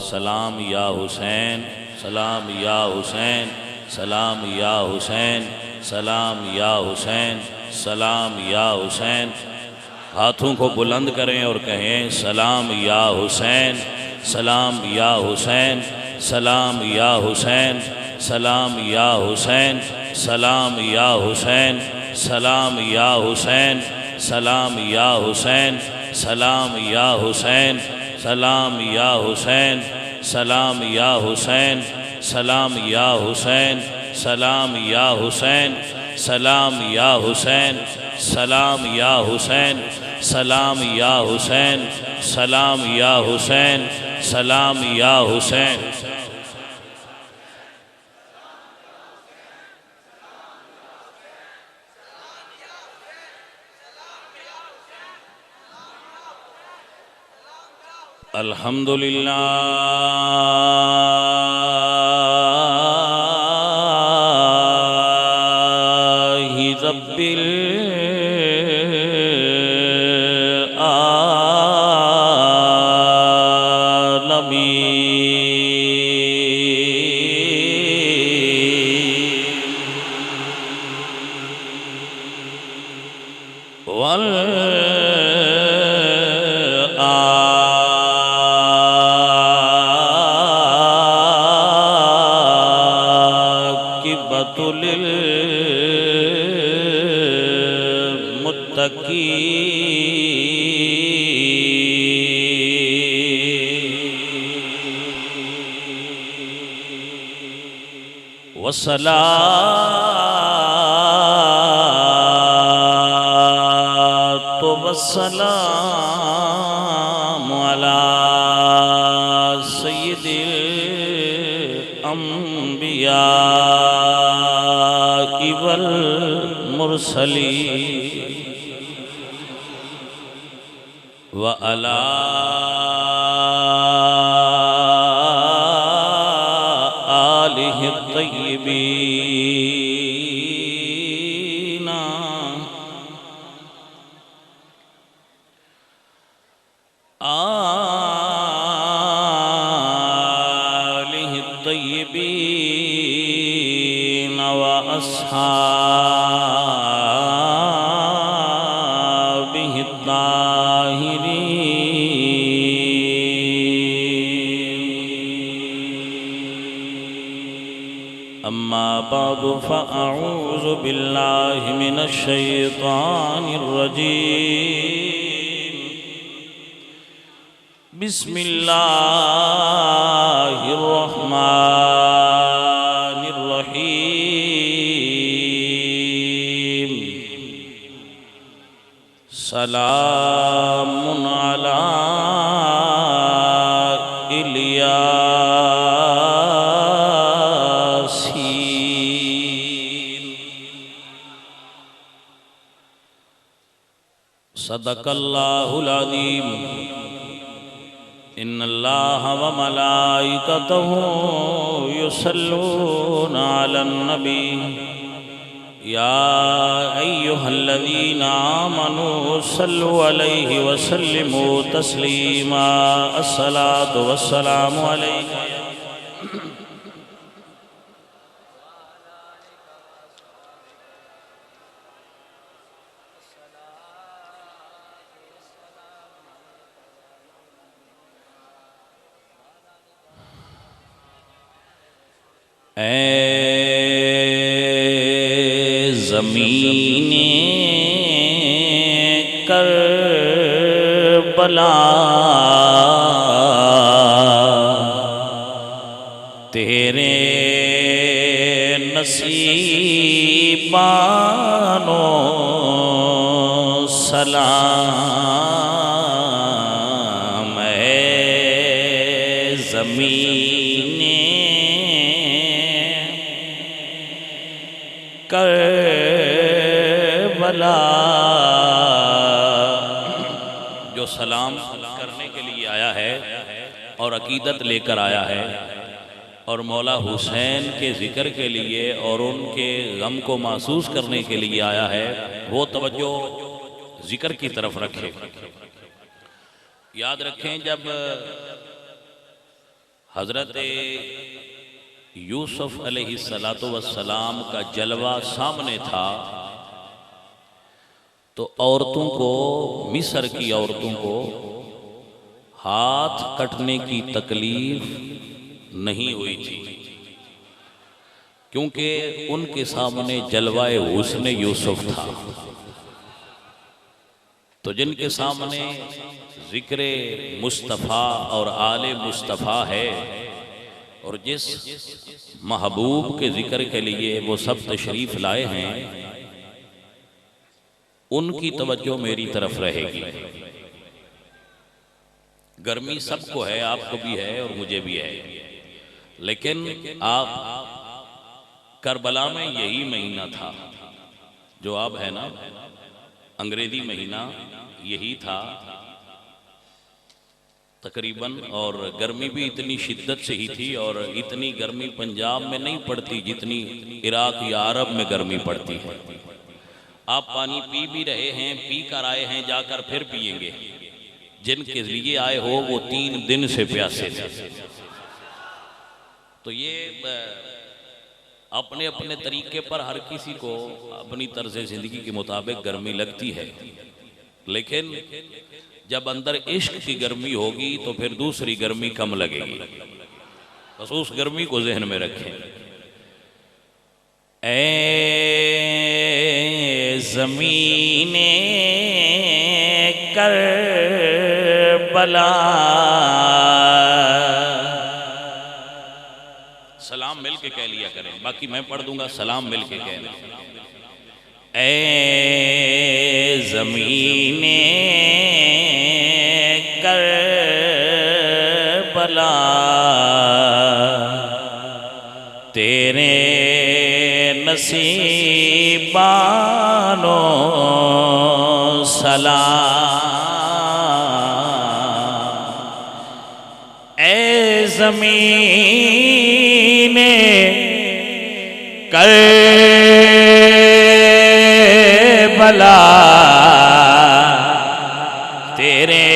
सलाम या हुसैन, सलाम या हुसैन, सलाम या हुसैन, सलाम या हुसैन, सलाम या हुसैन। हाथों को बुलंद करें और कहें सलाम या हुसैन, सलाम या हुसैन, सलाम या हुसैन, सलाम या हुसैन, सलाम या हुसैन, सलाम या हुसैन, सलाम या हुसैन, सलाम या हुसैन, सलाम या हुसैन, सलाम या हुसैन, सलाम या हुसैन, सलाम या हुसैन, सलाम या हुसैन, सलाम या हुसैन, सलाम या हुसैन, सलाम या हुसैन, सलाम या हुसैन। अल्हम्दुलिल्लाह रब्बिल वस्सलातु वस्सलामु अला सय्यिदिल अंबिया वल मुरसलीन व अला आलिहि तय्यिबीन आलिहि तय्यिबीन व अस्हाबिहि अम्मा बादु फ़अऊज़ु बिल्लाहि मिनश शैतानिर रजीम। बिस्मिल्लाहिर रहमानिर रहीम। सलामुन अला सदक़ल्लाहुल अज़ीम। इन्नल्लाह व मलाइकतहु युसल्लूना अलन नबी या अय्युहल्लज़ीना आमनू सल्लु अलैहि व सल्लिमू तस्लीमा। अस्सलातु वस्सलामु अलैका ज़मीने करबला तेरे नसीबानो सलाम। ज़मीने करबला जो सलाम करने के लिए आया है और अकीदत लेकर आया है और मौला हुसैन के ज़िक्र के लिए और उनके गम को महसूस करने के लिए आया है, वो तवज्जो ज़िक्र की तरफ रखे। याद रखें, जब हजरत यूसुफ अलैहिस्सलातु वस्सलाम का जलवा सामने था तो औरतों को, मिस्र की औरतों को हाथ कटने की तकलीफ नहीं हुई थी, क्योंकि उनके सामने जलवाए हुस्न यूसुफ था। तो जिनके सामने जिक्र मुस्तफ़ा और आले मुस्तफ़ा है और जिस महबूब के जिक्र के लिए वो सब तशरीफ़ लाए हैं, उनकी तवज्जो मेरी तरफ रहेगी। गर्मी सबको है, आपको भी है और मुझे भी है, लेकिन आप करबला में यही महीना था जो अब है ना, अंग्रेजी महीना यही था तकरीबन, और गर्मी भी इतनी शिद्दत से ही थी। और इतनी गर्मी पंजाब में नहीं पड़ती जितनी इराक या अरब में गर्मी पड़ती है। आप पानी पी भी रहे हैं, पी कर आए हैं, जाकर फिर पिएंगे। जिनके लिए आए हो वो 3 दिन से प्यासे थे। तो ये अपने अपने तरीके पर हर किसी को अपनी तर्ज जिंदगी के मुताबिक गर्मी लगती है, लेकिन जब अंदर इश्क की गर्मी होगी तो फिर दूसरी गर्मी कम लगेगी। बस उस गर्मी को जहन में रखें। ऐ ज़मीने करबला, सलाम मिल के कह लिया करें, बाकी मैं पढ़ दूंगा, सलाम मिल के कहना। ऐ ज़मीने करबला, तेरे नसीबानो सलाम। ऐ ज़मीने करबला, तेरे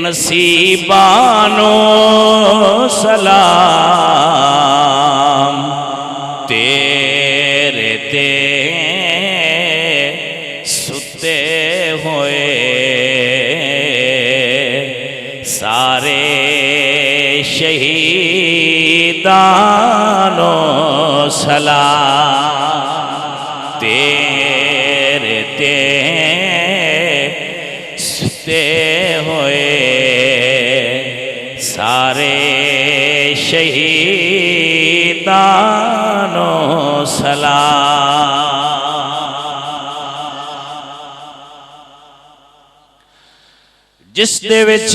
नसीबानो सलाम। तेरे ते सुते हुए सारे शहीदानो सलाम। तेरे ते सुते हुए सारे शहीदानो सलाम। जिस दे विच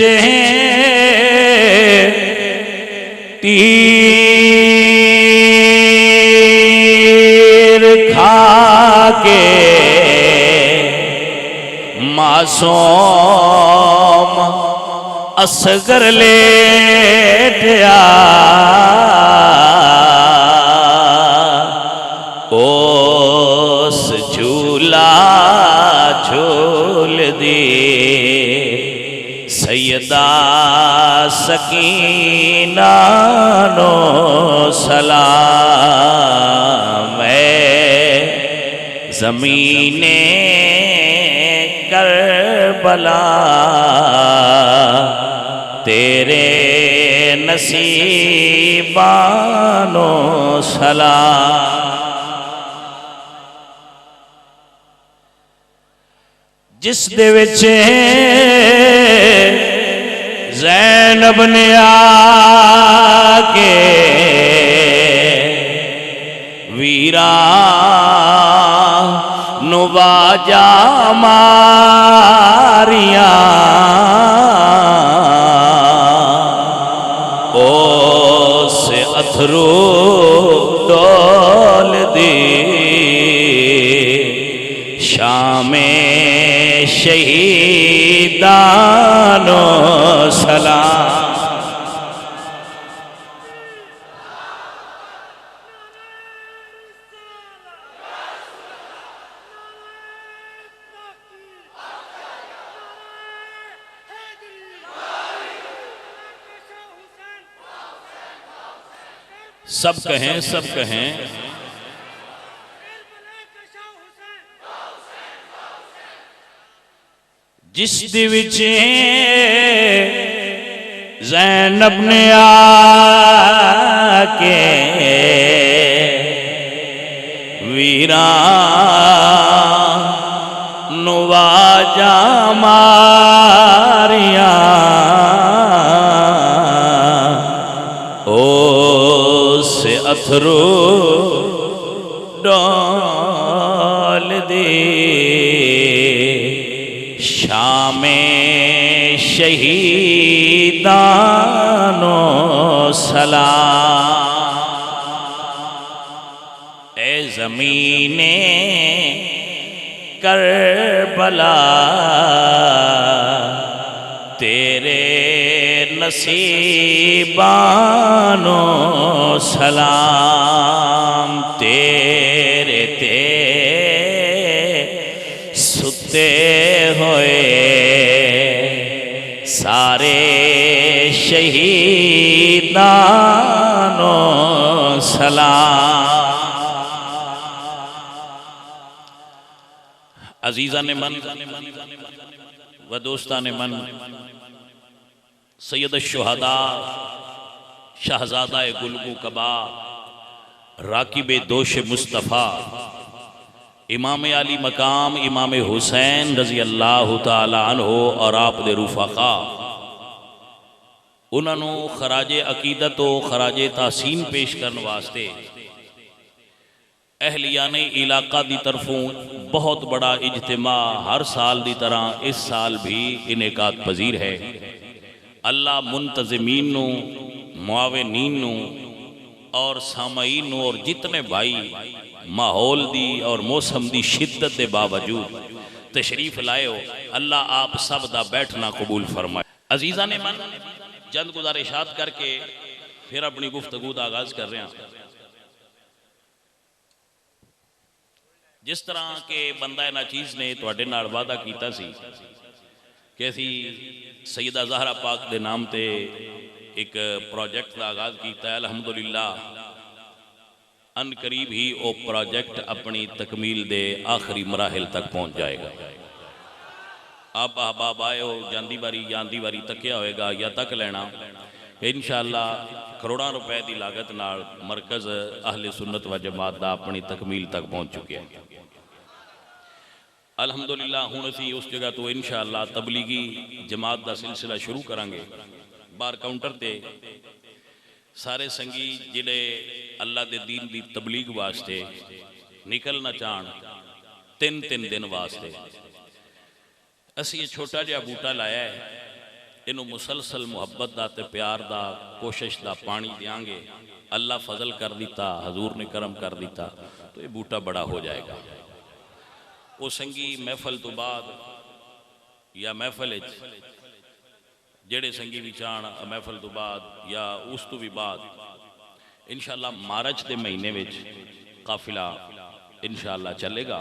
तीर खा के मासूम असगर लेटया, ओस झूला झूल दी सैयदा सकीना नो सलाम। ऐ ज़मीने करबला, तेरे नसीबानो सलाम। जिस दे विच ज़ैनब ने आके वीरा नुबाजा मारिया, ओस अथरू डोल दी शामे शहीदानो सलाम। सब कहें, सब कहें। जिस दिविच ज़ैनब ने आके वीरा नुवाजा मारिया ओ से अथरू डाल दे शामे शहीदानो सलाम। ए ज़मीने करबला तेरे नसीबानो सलाम। तेरे ते सुते होए सारे शहीदानो सलाम। अजीज़ा ने मन व दोस्ता ने मन सैयद शुहदा शहजादा गुलगू कबा राकिब दोश मुस्तफ़ा इमाम अली मकाम इमाम हुसैन रजी अल्लाह तआला अन्हो और आप दे रुफाका उन्होंने खराजे अकीदत और खराजे तहसीन पेश करने वास्ते अहलियाने इलाका की तरफों बहुत बड़ा इज्तिमा हर साल की तरह इस साल भी इनेकात पजीर है। अल्लाह मुंतज़मीन नू, मुआविनीन नू और सामाईन नू और जितने भाई माहौल दी और मौसम दी शिद्दत के बावजूद तशरीफ लाए हो, अल्लाह आप सब दा बैठना कबूल फरमाए। अजीज़ा ने मन चंद गुजारिशात करके फिर अपनी गुफ्तगू का आगाज कर रहे हैं। जिस तरह के बंदा नाचीज़ ने तुहाडे नाल वादा कीता सी कि असी सैयदा ज़हरा पाक के नाम ते एक प्रोजेक्ट का आगाज किया है। अलहमदुलिल्लाह अन करीब ही वो प्रोजेक्ट अपनी तकमील दे आखिरी मराहिल तक पहुँच जाएगा। आप अहबाब आए हो जांदी बारी तकिया होएगा या तक लेना इंशाअल्लाह करोड़ों रुपए की लागत नाल मरकज़ अहले सुन्नत व जमात दा अपनी तकमील तक पहुँच चुके हैं। अलहमदुलिल्लाह हुण असीं उस जगह तो इंशाअल्लाह तबलीगी जमात का सिलसिला शुरू करांगे। बार काउंटर ते सारे संगी जिले अल्लाह दे दीन की तबलीग वास्ते निकलना चाहन 3-3 दिन वास्ते असी ये छोटा जिहा बूटा लाया है। इनू मुसलसल मुहब्बत दा ते प्यार दा कोशिश दा पानी देंगे। अल्लाह फजल कर दिता, हजूर ने करम कर दिता तो ये बूटा बड़ा हो जाएगा। वो संगी महफल तो बाद या महफल जेड़े संगी भी चाहन महफल तो बाद या उस तो भी बाद इंशाअल्लाह मार्च के महीने में काफिला इंशाअल्लाह चलेगा।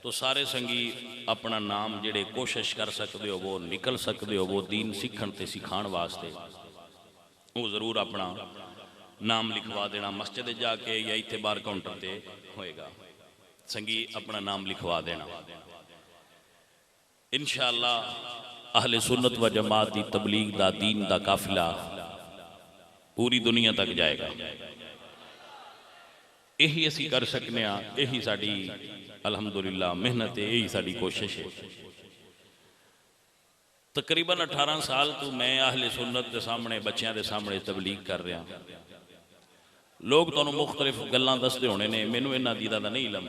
तो सारे संगी अपना नाम जेड़े कोशिश कर सकते हो वो निकल सकते हो वो दीन सीखण ते सिखाण वास्ते वो ज़रूर अपना नाम लिखवा देना। मस्जिद जाके या इत्थे बार काउंटर ते होएगा। संगी अपना नाम लिखवा देना। इंशाअल्लाह अहले सुन्नत व जमात की तबलीग दा दीन दा काफिला पूरी दुनिया तक जाएगा। यही असी कर सकने, यही साड़ी अलहमदुलिल्लाह मेहनत है, यही साड़ी कोशिश है। तकरीबन 18 साल तो मैं अहले सुन्नत के सामने बच्चों के सामने तबलीग कर रहा। लोग तुहानू मुख्तलिफ गल्लां दसदे होने ने, मैनू इन्हां दी दा नहीं इलम।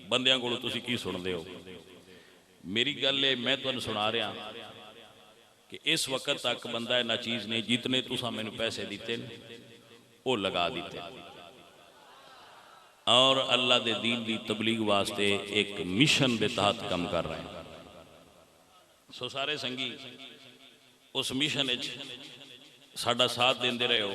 बंदियां कोलों तुसीं की सुनदे हो? मेरी गल है मैं तुहानू सुना रहा कि इस वक्त तक बंदा नाचीज़ ने जितने तुसां मैनू पैसे दिते वो लगा दिते और अल्लाह दे दीन की तबलीग वास्ते एक मिशन के तहत काम कर रहे हैं। सो सारे संगी उस मिशन साडा साथ देंदे रहे हो।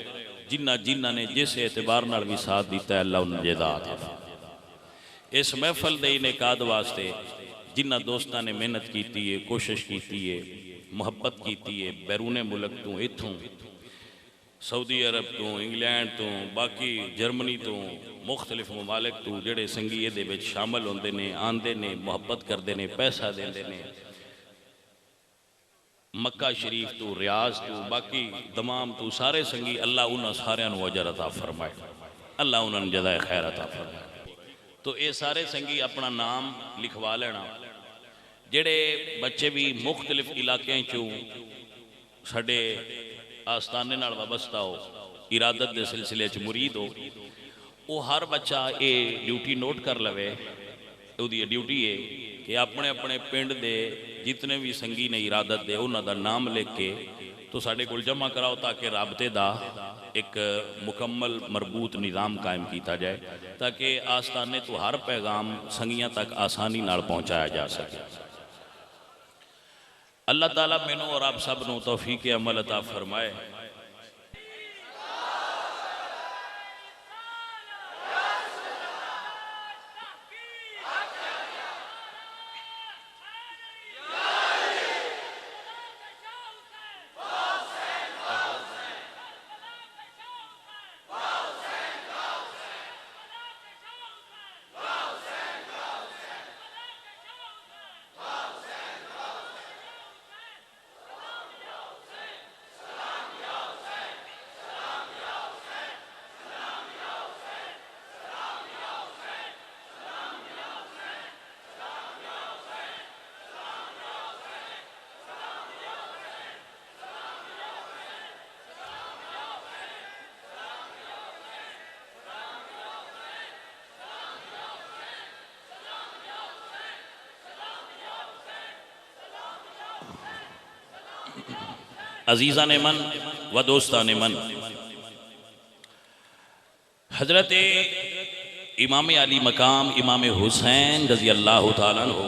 जिन्हां ने जिस एतबार नाल भी साथ दिता है अल्लाह उन्हें जज़ात दे। इस महफल के इनेकाद वास्ते जिन्हां दोस्तां ने मेहनत की है, कोशिश की है, मुहब्बत की है, बैरूने मुल्क तो इत्थों सऊदी अरब तो इंग्लैंड तो बाकी जर्मनी तो मुख्तलिफ ममालिक तो जोड़े संगी ये शामिल होंगे ने आते ने मुहब्बत करते हैं पैसा देंगे ने मक्का शरीफ तो रियाज तो बाकी दमाम तो सारे संगी अल्लाह उन्होंने सारे अजर अता फरमाए अल्लाह उन्होंने जदा खैर अता फरमाए। तो ये सारे संगी अपना नाम लिखवा लेना। जेड़े बच्चे भी मुख्तलिफ इलाकों चों साडे आस्थाने नाल वाबस्ता हो इरादत के सिलसिले च मुरीद हो वो हर बच्चा ये ड्यूटी नोट कर लवे। उसकी ड्यूटी है कि अपने अपने पिंड दे जितने भी संगी ने इरादत दे उन्हों का नाम लिख के तो साढ़े को जमा कराओ ताकि राबते का एक मुकम्मल मरबूत निज़ाम कायम किया जाए ताकि आस्थाने तो हर पैगाम संगियां तक आसानी नाल पहुँचाया जा सके। अल्लाह ताला मैनू और आप सब नू तौफीक अमल अता फरमाए। अजीज़ा ने मन व दोस्ता ने मन हजरत इमाम अली मकाम इमाम हुसैन रज़ी अल्लाह ताला अन्हु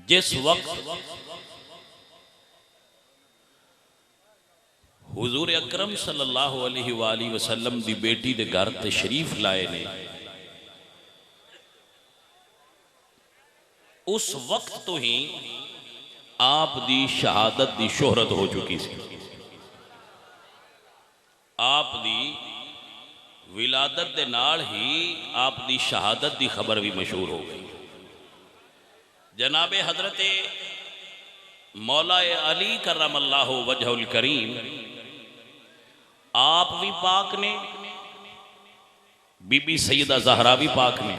जिस वक्त हुजूर अकरम सल्लल्लाहु अलैहि वसल्लम दी बेटी दे घर तशरीफ लाए ने उस वक्त तो ही आप दी शहादत दी शोहरत हो चुकी सी। आप दी विलादत दे नाल ही आप दी शहादत दी खबर भी मशहूर हो गई। जनाबे हजरत मौला अली करमल्लाहु वजहुल करीम आप भी पाक ने बीबी सैयदा ज़हरा भी पाक ने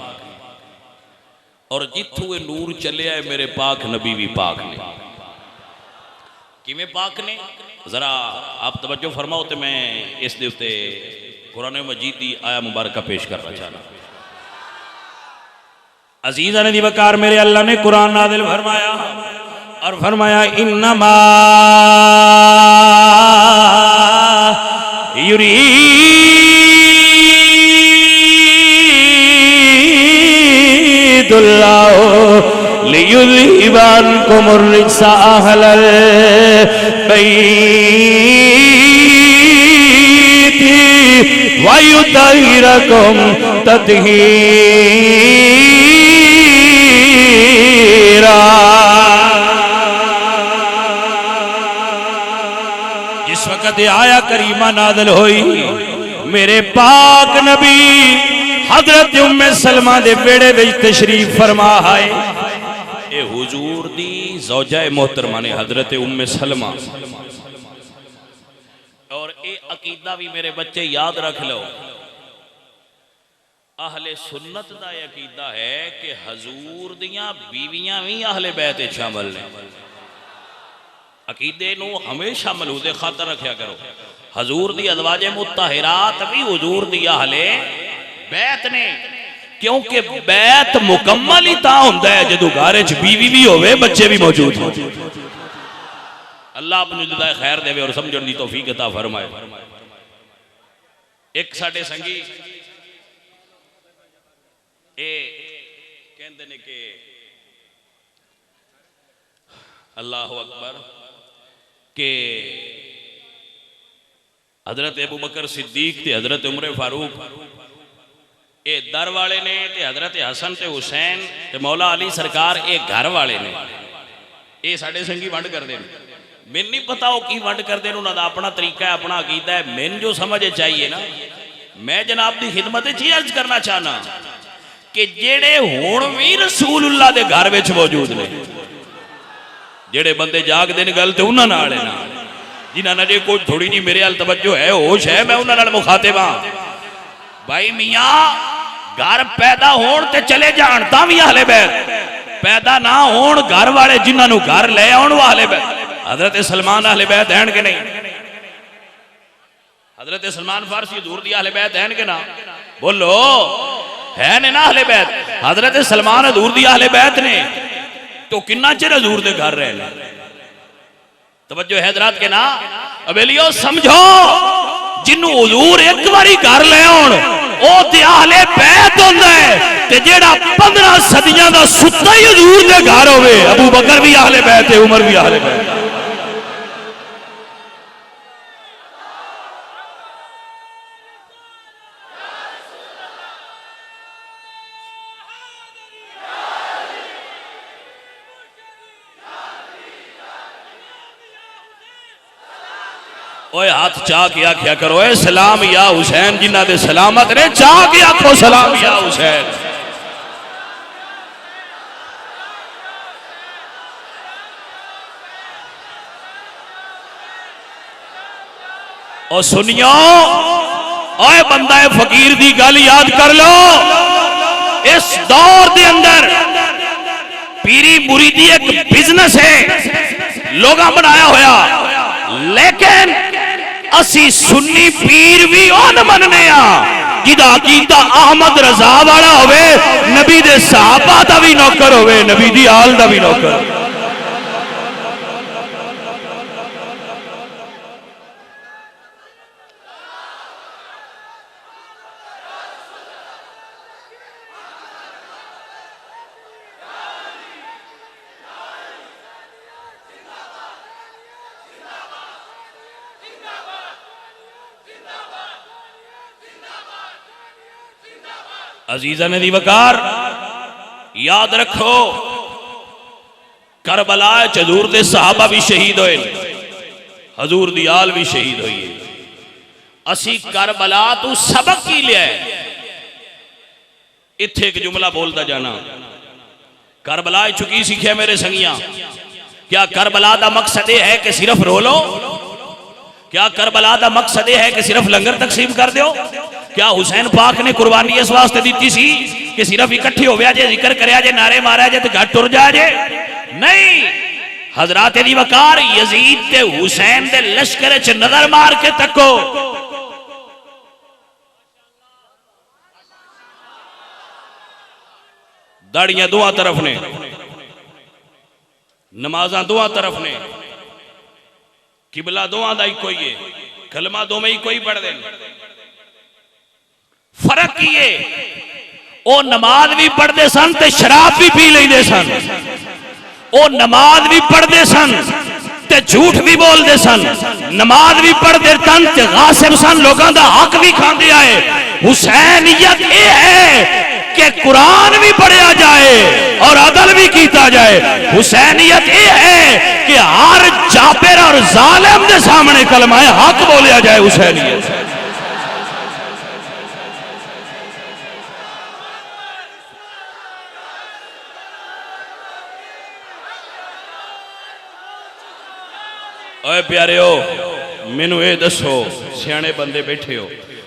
और जिथों ये नूर चलिया है मेरे पाक नबी भी पाक ने। किमें पाक ने जरा आप तवज्जो फरमाओ तो मैं इस दे उत्ते कुरान मजीद की आया मुबारक पेश करना चाहना। अजीज़ा ने दिवकार मेरे अल्लाह ने कुरान नाज़िल फरमाया और फरमाया इन्नमा युरीदुल्लाहु लियुज़हिबा अन्कुमुर रिज्सा अहलल बैति व युतहिरकुम तत्हीरा। जिस वक्त आया करीमा नाज़िल हुई मेरे पाक नबी हजरत उम्मे सलमा दे बेड़े विच तशरीफ फरमा आए। ए हुजूर दी ज़ौजा मोहतरमा ने हजरत उम्मे सलमा और ए अकीदा भी मेरे बच्चे याद रख लो। अहले सुन्नत दा अकीदा है कि हजूर दियां बीवियां भी अहले बैत शामिल ने। अकीदे नू हमेशा मलूदे खातर रखा करो। हजूर दी अज़वाजे मुत्तहिरात भी हुजूर दी अहले बैत ने क्योंकि बैत मुकम्मल ही ता हुंदा है जदों घर च बीवी भी होवे बच्चे भी मौजूद हो। अल्लाह अपनी जुदा खैर देवे और समझण दी तौफीक अता फरमाए। एक साडे संगी ए कहंदे ने कि अल्लाहु अकबर के हजरत अबू बकर सिद्दीक ते हजरत उमर फारूक ये दर वाले ने ते हजरत हसन ते हुसैन ते मौला अली सरकार ये घर वाले ने। ये साडे संगी वंड करते हैं मैनू नहीं पता वो की वंड करते हैं, उन्होंने अपना तरीका है, अपना अकीदा है। मैनू जो समझ चाहिए ना, मैं जनाब की खिदमत ही अर्ज करना चाहना कि जेड़े हुण भी रसूलुल्लाह दे घर विच मौजूद ने, जेड़े बंदे जागदे ने गल ते उन्हां नाल है ना, जिन्हां ने कोई थोड़ी जी मेरे हाल तवज्जो है, होश है, मैं उन्हां नाल मुखातिब हां। भाई मियां घर पैदा होण ते चले जाण तां भी अहले बैत, पैदा ना होण घर वाले जिन्हां नूं घर ले आउण वाले बैत। हजरत सलमान अहले बैत हैं कि नहीं? हजरत सलमान फारसी हजूर दी अहले बैत हैं कि ना? बोलो है ने ना अहले बैत? हजरत सलमान हजूर दी अहले बैत ने, तो किन्ना चिर हजूर दे घर रहे? तवज्जो है हजरात के ना, अबेलियो समझो, जिन्नू हजूर एक बारी घर ले आउण ओ ते अहले बैत हुंदा है, ते जेड़ा 15 सदियां दा सुत्ता ही हजूर दे घर होवे, अबू बकर भी अहले बैत है, उमर भी अहले बैत है। ओए हाथ चाह के आख्या करो, ए सलाम या हुसैन, जिन्हां दे सलामत ने, चाह के आखो सलाम या हुसैन। और सुनियो, ओए बंदा फकीर दी गल याद कर लो, इस दौर दे अंदर पीरी मुरीदी एक बिजनेस है, लोगां बनाया होया, लेकिन असी सुन्नी पीर भी उन मनने आ जिदा अकीदा अहमद रजा वाला होवे, नबी दे सहाबा दा भी नौकर होवे, नबी दी आल दा भी नौकर। अजीजा ने दी वकार याद रखो, करबला हजूर दे सहाबा भी शहीद होए, हजूर दी आल भी शहीद हुई है। असी करबला तू सबक की लिया, इत्थे एक जुमला बोलता जाना, करबला चुकी सीखिया मेरे संगिया। क्या करबला दा मकसद यह है कि सिर्फ रो लो? क्या करबला दा मकसद यह है कि सिर्फ लंगर तकसीम कर दो? क्या हुसैन पाक ने कुर्बानी इस वास्ते दी सी कि सिर्फ इकट्ठे हो गया जे, जिक्र करया जे, नारे मारा जे, तो घर टुर जा जे? नहीं, हजरात दी वकार, यजीद ते हुसैन दे लश्कर च नजर मार के तको, दाड़ियां दोवां तरफ ने, नमाजा दोवां तरफ ने, किबला दोवां दा इको ही है, कलमा दोवें इको ही पढ़दे हैं। फर्क की है, वो नमाज भी पढ़ते सन ते शराब भी पी लेंदे सन, वो नमाज भी पढ़ते सन ते झूठ भी बोलते सन, नमाज भी पढ़ते सन ते गासिब सन, लोगों का हक भी खाते आए। हुसैनियत ये है कि कुरान भी पढ़िया जाए और अदल भी किया जाए। हुसैनियत ये है कि हर जाबिर और जालिम के सामने कलमा हक बोलिया जाए। हुसैनियत ओए प्यारे हो, मैनू ये दसो, सियाने बंदे बैठे हो,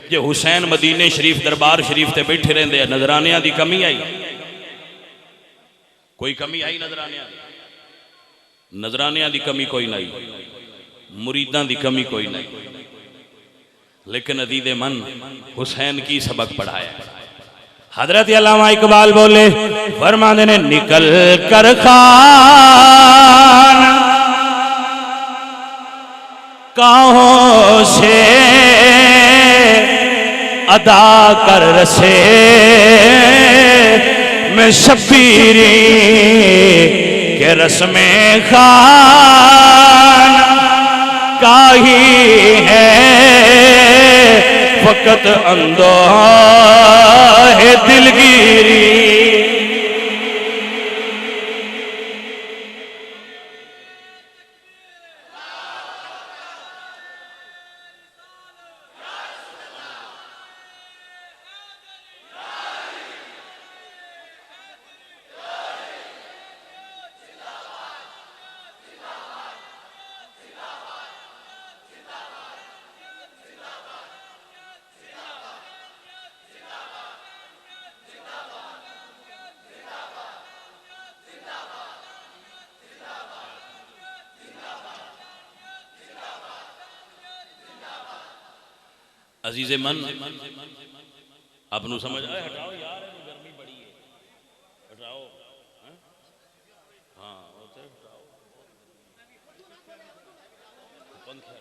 जे हुसैन मदीने शरीफ दरबार शरीफ ते बैठे रहंदे आ, नजरानियां दी कमी आई? कोई कमी आई नजरानियां दी? नजरानियां दी कमी कोई नहीं, मुरीदां दी कमी कोई नहीं, लेकिन अदीदे मन हुसैन की सबक पढ़ाया। हजरत अल्लामा इकबाल बोले, फरमाते ने, निकल कर खान काहों से अदा कर रसे में शबीरी के रस्में खान काही है फकत अंदो है दिलगिरी। अजीज़े मन आपनू समझ आए? हटाओ यार, गर्मी बड़ी है, हटाओ। हाँ हटाओ पंखे।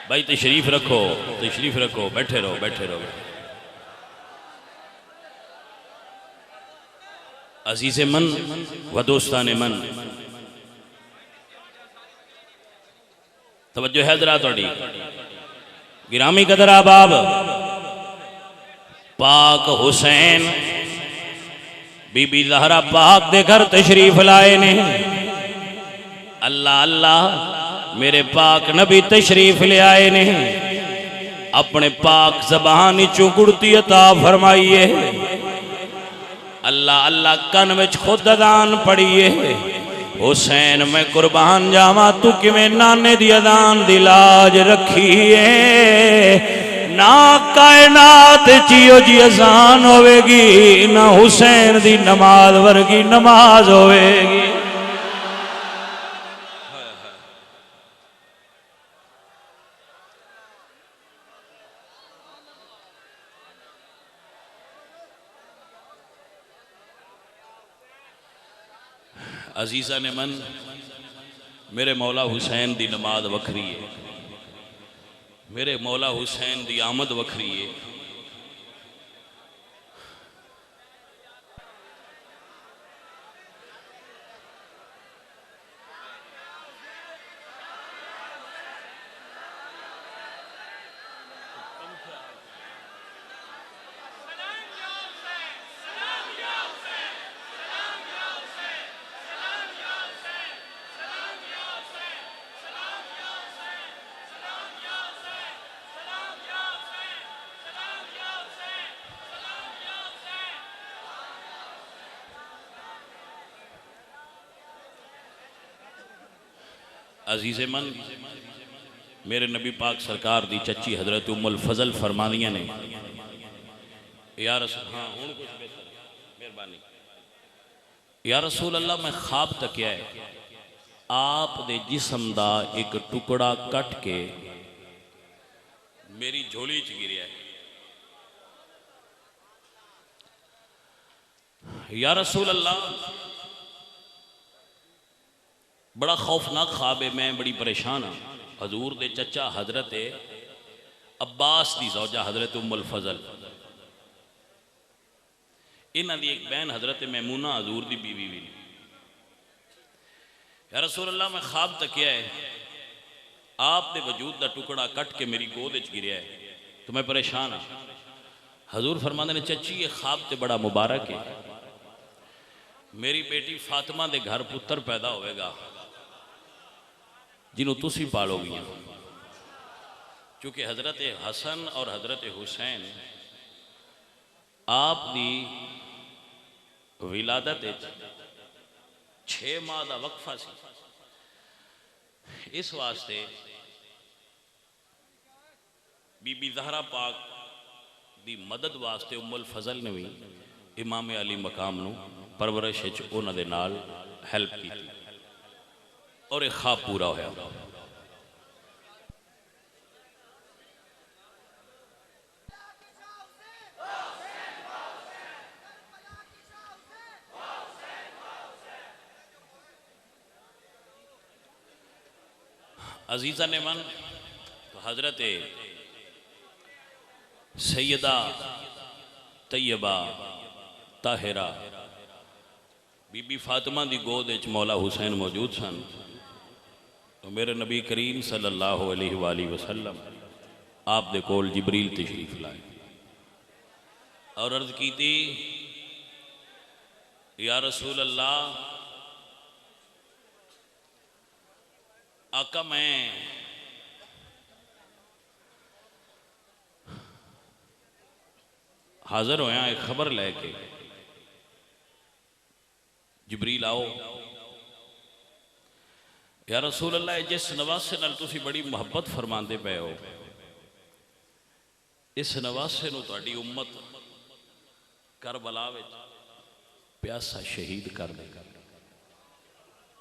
भाई तशरीफ रखो, तशरीफ रखो, बैठे रहो, बैठे रहो। अजीज़े मन व दोस्ताने मन, तवज्जो है जरा थोड़ी। गिरामी कदर अहबाब, पाक हुसैन बीबी ज़हरा पाक दे घर तशरीफ लाए ने। अल्लाह अल्लाह मेरे पाक नबी तशरीफ ले आए ने। अपने पाक ज़बान चों गुड़ती अता फरमाइए। अल्लाह अल्लाह कन विच खुद अदान पढ़िए। हुसैन मैं कुर्बान जावा तू किवें नाने दी अदान दी लाज रखीए। ना कायनात चियो जी अजान होवेगी, ना हुसैन दी नमाज वर्गी नमाज होवेगी। अजीज़ा ने मन मेरे मौला हुसैन दी नमाज वखरी है, मेरे मौला हुसैन दी आमद वखरी है। अजीज़े मन मेरे नबी पाक सरकार दी चची हजरत उम्मुल फजल फरमानिया ने, या रसूल, हाँ हुण कुछ बेहतर, मेहरबानी। या रसूल अल्लाह मैं ख्वाब तकिया है आप दे जिस्म दा एक टुकड़ा कट के मेरी झोली च गिरिया है। या रसूल अल्लाह बड़ा खौफनाक ख्वाब है, मैं बड़ी परेशान हाँ। हजूर दे चचा हजरत अब्बास दी ज़ौजा हजरत उम्मुल फजल, इन्हां दी एक बहन हजरत मैमूना हजूर दी बीवी भी। या रसूल अल्लाह मैं ख्वाब तकिया है आप दे वजूद दा टुकड़ा कट के मेरी गोद विच गिरिया है, तो मैं परेशान हाँ। हजूर फरमांदे ने चची ये ख्वाब ते बड़ा मुबारक है, मेरी बेटी फातिमा दे घर पुत्र पैदा होएगा जिन्हों तुसी पालोगियां। क्योंकि हजरत हसन और हजरत हुसैन आप दी विलादत 6 माह का वक्फा सी। इस वास्ते बीबी ज़हरा पाक दी मदद वास्ते उम्मुल फजल ने भी इमाम अली मकाम नू परवरिश उन्हां दे नाल हेल्प की और एक ख्वाब पूरा होया। अजीज़ा ने मन तो हजरत सैयदा तैयबा ताहिरा बीबी फातिमा दी गोद विच मौला हुसैन मौजूद सन। तो मेरे नबी करीम सल्लल्लाहु अलैहि वसल्लम आप दे कोल जिबरील तशरीफ लाए और अर्ज की थी, या रसूल अल्लाह आका मैं हाजिर होया एक खबर लैके। जिबरील आओ। या रसूल अल्लाह जिस नवासे नाल तुसी बड़ी मुहब्बत फरमाते पे हो, इस नवासे नूं तुहाडी उम्मत करबला विच प्यासा शहीद कर दे।